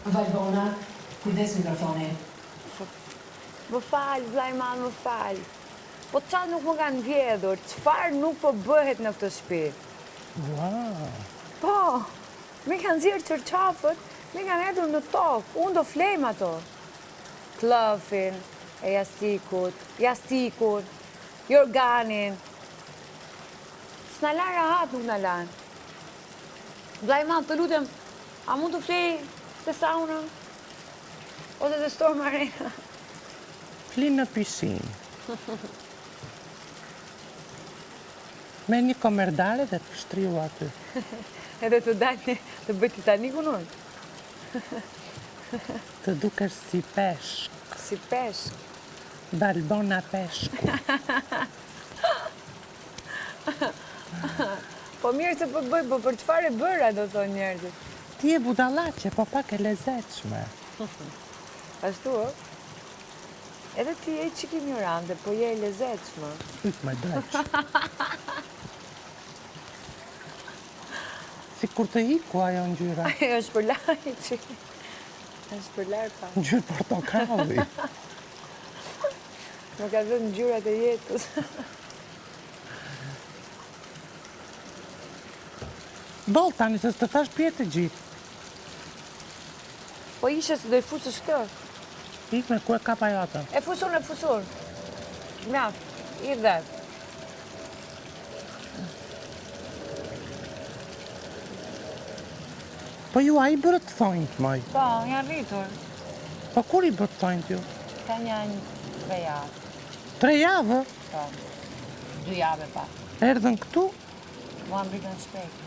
Valbona, kujdes mikrofonin. Më falë, Vlajman, më falë. Po qa nuk më kanë vjedhur, qëfar nuk po bëhet në këtë shtëpi? Wow. Po, me kanë zirë qërqafët, me kanë edhur në tokë, unë do flejmë ato. Klëfin, e jastikut, jorganin. S'na lanë rahat nuk na lanë. Vlajman, të lutem, a mund të flej të sauna? Ose të Storm Arena? Fli në pishinë. Me një komerdare dhe të shtriu aty. Edhe të dalë të bëj Titanikun unë. Të dukesh si peshk. Si peshk. Valbona peshku. Po mirë se po bëj, po për çfarë e bëra do thonë njerëzit. Ti e budallaqe, po pak e lezetshme. Ashtu, o? Edhe ti je çik ignorante, po je e lezetshme. Yt më dëq. Si kur të iku ajo ngjyra. Ajo është për lajçi. Është për larpa. Ngjyrë portokalli. Më ka dhënë ngjyrat e jetës. Boll tani se s'të thash pje të gjithë. Po ishe se do i fusësh këtë. Ikme ku e kapa jota. E fusun. Mjaft, i dhe. Po ju a i bërët thonjt, moj? Po, janë rritur. Po kur i bërët thonjt ju? Ka një 3 javë. 3 javë? Po, 2 javë pa. Erdhën këtu? Mua mbritën shpejt.